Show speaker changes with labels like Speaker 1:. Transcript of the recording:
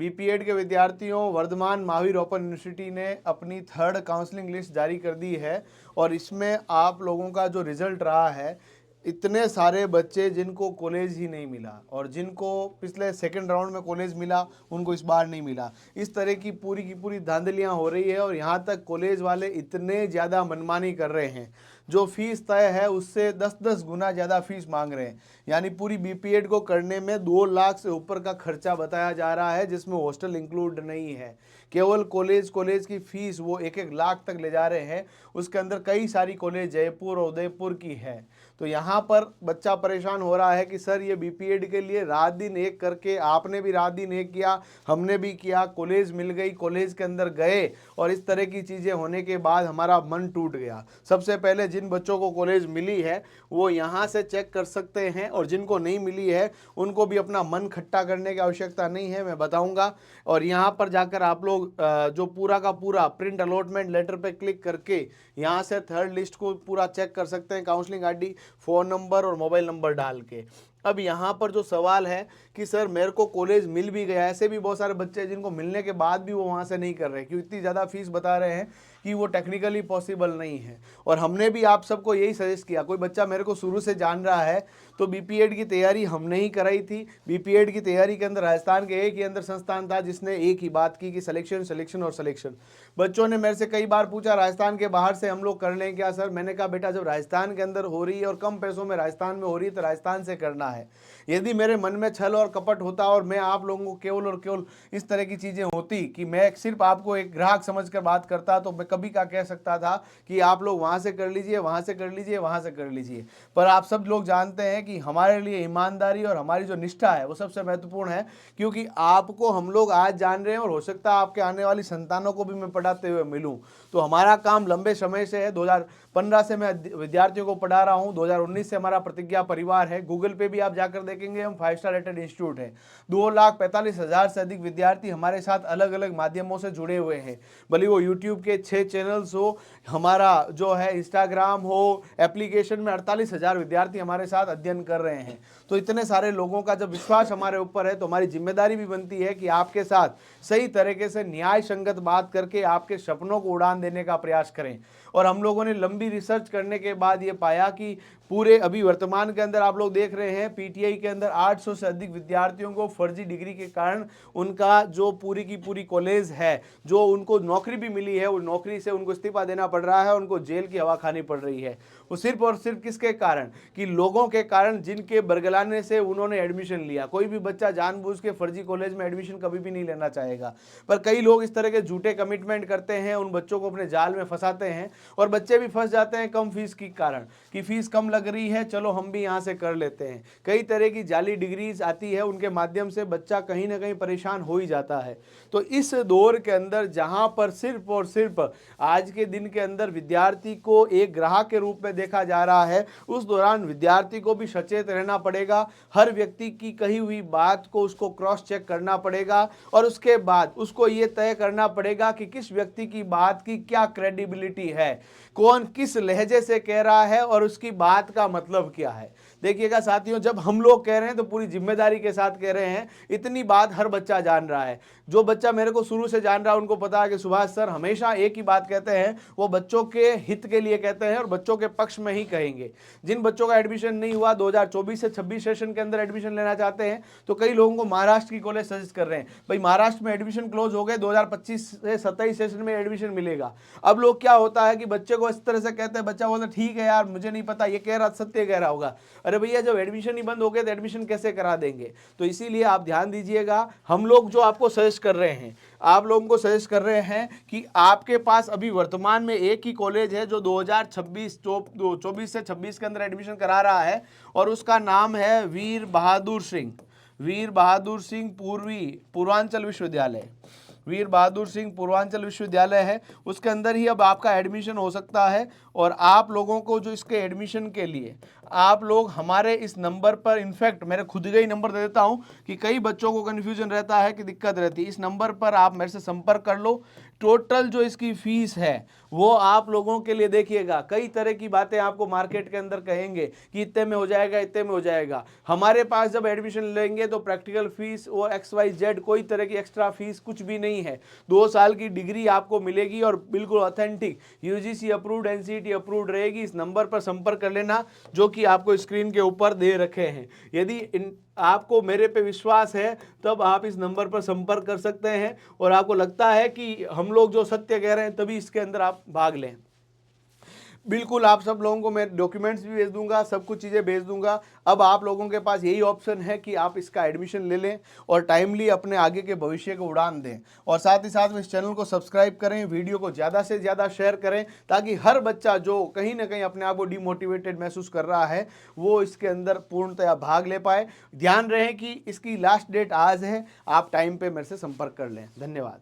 Speaker 1: BPEd के विद्यार्थियों, Varthaman Mahavir open university ने अपनी थर्ड काउंसलिंग लिस्ट जारी कर दी है और इसमें आप लोगों का जो रिजल्ट रहा है, इतने सारे बच्चे जिनको कॉलेज ही नहीं मिला और जिनको पिछले सेकंड राउंड में कॉलेज मिला उनको इस बार नहीं मिला। इस तरह की पूरी धांधलियां हो रही है और यहाँ तक कॉलेज वाले इतने ज़्यादा मनमानी कर रहे हैं, जो फीस तय है उससे 10-10 गुना ज़्यादा फीस मांग रहे हैं। यानी पूरी बीपीएड को करने में 2 लाख से ऊपर का खर्चा बताया जा रहा है, जिसमें हॉस्टल इंक्लूड नहीं है। केवल कॉलेज की फीस वो 1-1 लाख तक ले जा रहे हैं। उसके अंदर कई सारी कॉलेज जयपुर और उदयपुर की है। तो यहाँ पर बच्चा परेशान हो रहा है कि सर ये बीपीएड के लिए रात दिन एक करके, आपने भी रात दिन एक किया, हमने भी किया, कॉलेज मिल गई, कॉलेज के अंदर गए और इस तरह की चीज़ें होने के बाद हमारा मन टूट गया। सबसे पहले जिन बच्चों को कॉलेज मिली है वो यहाँ से चेक कर सकते हैं और जिनको नहीं मिली है उनको भी अपना मन खट्टा करने की आवश्यकता नहीं है, मैं बताऊँगा। और यहाँ पर जाकर आप लोग जो पूरा का पूरा प्रिंट अलॉटमेंट लेटर पे क्लिक करके यहाँ से थर्ड लिस्ट को पूरा चेक कर सकते हैं, काउंसलिंग आईडी, फ़ोन नंबर और मोबाइल नंबर डाल के। अब यहाँ पर जो सवाल है कि सर मेरे को कॉलेज मिल भी गया, ऐसे भी बहुत सारे बच्चे हैं जिनको मिलने के बाद भी वो वहाँ से नहीं कर रहे क्योंकि इतनी ज़्यादा फीस बता रहे हैं कि वो टेक्निकली पॉसिबल नहीं है। और हमने भी आप सबको यही सजेस्ट किया, कोई बच्चा मेरे को शुरू से जान रहा है तो बीपीएड की तैयारी हमने ही कराई थी। बीपीएड की तैयारी के अंदर राजस्थान के एक ही अंदर संस्थान था जिसने एक ही बात की कि सिलेक्शन और सिलेक्शन। बच्चों ने मेरे से कई बार पूछा राजस्थान के बाहर से हम लोग कर लें क्या सर? मैंने कहा बेटा जब राजस्थान के अंदर हो रही है और कम पैसों में राजस्थान में हो रही है तो राजस्थान से करना है। यदि मेरे मन में छल और कपट होता और मैं आप लोगों को केवल और केवल इस तरह की चीज़ें होती कि मैं सिर्फ आपको एक ग्राहक समझकर बात करता तो मैं कभी का कह सकता था कि आप लोग वहाँ से कर लीजिए, वहाँ से कर लीजिए, वहाँ से कर लीजिए। पर आप सब लोग जानते हैं कि हमारे लिए ईमानदारी और हमारी जो निष्ठा है वो सबसे महत्वपूर्ण है, क्योंकि आपको हम लोग आज जान रहे हैं और हो सकता है आपके आने वाली संतानों को भी मैं पढ़ाते हुए मिलूं। तो हमारा काम लंबे समय से है। 2015 से मैं विद्यार्थियों को पढ़ा रहा हूं, 2019 से हमारा प्रतिज्ञा परिवार है। गूगल पे भी आप जाकर देखेंगे हम 5 स्टार रेटेड इंस्टीट्यूट है। 2,45,000 से अधिक विद्यार्थी हमारे साथ अलग अलग माध्यमों से जुड़े हुए हैं, भले वो यूट्यूब के 6 चैनल्स हो, हमारा जो है इंस्टाग्राम हो, एप्लीकेशन में 48,000 विद्यार्थी हमारे साथ अध्ययन कर रहे हैं। तो इतने सारे लोगों का जब विश्वास हमारे ऊपर है तो हमारी जिम्मेदारी भी बनती है कि आपके साथ सही तरीके से न्याय संगत बात करके आपके सपनों को उड़ान देने का प्रयास करें। और हम लोगों ने लंबी रिसर्च करने के बाद ये पाया कि पूरे अभी वर्तमान के अंदर आप लोग देख रहे हैं पीटीआई के अंदर 800 से अधिक विद्यार्थियों को फर्जी डिग्री के कारण उनका जो पूरी की पूरी कॉलेज है, जो उनको नौकरी भी मिली है, वो नौकरी से उनको इस्तीफा देना पड़ रहा है, उनको जेल की हवा खानी पड़ रही है। वो सिर्फ और सिर्फ किसके कारण? कि लोगों के कारण जिनके बरगलाने से उन्होंने एडमिशन लिया। कोई भी बच्चा जानबूझ के फर्जी कॉलेज में एडमिशन कभी भी नहीं लेना चाहेगा, पर कई लोग इस तरह के झूठे कमिटमेंट करते हैं, उन बच्चों को अपने जाल में फंसाते हैं और बच्चे भी फंस जाते हैं कम फीस के कारण कि फीस कम लग रही है, चलो हम भी यहाँ से कर लेते हैं। कई तरह की जाली डिग्रीज आती है, उनके माध्यम से बच्चा कहीं ना कहीं परेशान हो ही जाता है। तो इस दौर के अंदर जहाँ पर सिर्फ और सिर्फ आज के दिन के अंदर विद्यार्थी को एक ग्राहक के रूप में देखा जा रहा है, उस दौरान विद्यार्थी को भी सचेत रहना पड़ेगा। हर व्यक्ति की कही हुई बात को उसको क्रॉस चेक करना पड़ेगा और उसके बाद उसको ये तय करना पड़ेगा कि किस व्यक्ति की बात की क्या क्रेडिबिलिटी है, कौन किस लहजे से कह रहा है और उसकी बात का मतलब क्या है। देखिएगा साथियों, जब हम लोग कह रहे हैं तो पूरी जिम्मेदारी के साथ कह रहे हैं। इतनी बात हर बच्चा जान रहा है। जो बच्चा मेरे को शुरू से जान रहा है उनको पता है कि सुभाष सर हमेशा एक ही बात कहते हैं, वो बच्चों के हित के लिए कहते हैं और बच्चों के पक्ष में ही कहेंगे। जिन बच्चों का एडमिशन नहीं हुआ 2024 से 26 सेशन के अंदर एडमिशन लेना चाहते हैं, तो कई लोगों को महाराष्ट्र की कॉलेज सजेस्ट कर रहे हैं। भाई महाराष्ट्र में एडमिशन क्लोज हो गए, 2025 से 27 सेशन में एडमिशन मिलेगा। अब लोग क्या होता है कि बच्चे को इस तरह से कहते हैं, बच्चा बोलता ठीक है यार मुझे नहीं पता, ये कह रहा सत्य कह रहा होगा। अरे भैया जब एडमिशन ही बंद हो गए तो एडमिशन कैसे करा देंगे? तो इसीलिए आप ध्यान दीजिएगा। हम लोग जो आपको सजेस्ट कर रहे हैं, आप लोगों को सजेस्ट कर रहे हैं कि आपके पास अभी वर्तमान में एक ही कॉलेज है जो 2024 से 26 के अंदर एडमिशन करा रहा है और उसका नाम है वीर बहादुर सिंह पूर्वांचल विश्वविद्यालय। वीर बहादुर सिंह पूर्वांचल विश्वविद्यालय है, उसके अंदर ही अब आपका एडमिशन हो सकता है। और आप लोगों को जो इसके एडमिशन के लिए आप लोग हमारे इस नंबर पर, इनफैक्ट मेरे खुद का ही नंबर दे देता हूं कि कई बच्चों को कन्फ्यूजन रहता है कि दिक्कत रहती है, इस नंबर पर आप मेरे से संपर्क कर लो। टोटल जो इसकी फीस है वो आप लोगों के लिए, देखिएगा कई तरह की बातें आपको मार्केट के अंदर कहेंगे कि इतने में हो जाएगा, इतने में हो जाएगा। हमारे पास जब एडमिशन लेंगे तो प्रैक्टिकल फीस और XYZ कोई तरह की एक्स्ट्रा फीस कुछ भी नहीं है। 2 साल की डिग्री आपको मिलेगी और बिल्कुल authentic UGC approved, NCERT approved रहेगी। इस नंबर पर संपर्क कर लेना जो कि आपको स्क्रीन के ऊपर दे रखे हैं। यदि आपको मेरे पे विश्वास है तब आप इस नंबर पर संपर्क कर सकते हैं, और आपको लगता है कि हम लोग जो सत्य कह रहे हैं तभी इसके अंदर आप भाग लें। बिल्कुल आप सब लोगों को मैं डॉक्यूमेंट्स भी भेज दूंगा, सब कुछ चीज़ें भेज दूंगा। अब आप लोगों के पास यही ऑप्शन है कि आप इसका एडमिशन ले लें और टाइमली अपने आगे के भविष्य को उड़ान दें। और साथ ही साथ में इस चैनल को सब्सक्राइब करें, वीडियो को ज़्यादा से ज़्यादा शेयर करें, ताकि हर बच्चा जो कहीं ना कहीं अपने आप को डिमोटिवेटेड महसूस कर रहा है वो इसके अंदर पूर्णतया भाग ले पाए। ध्यान रहे कि इसकी लास्ट डेट आज है, आप टाइम पर मेरे से संपर्क कर लें। धन्यवाद।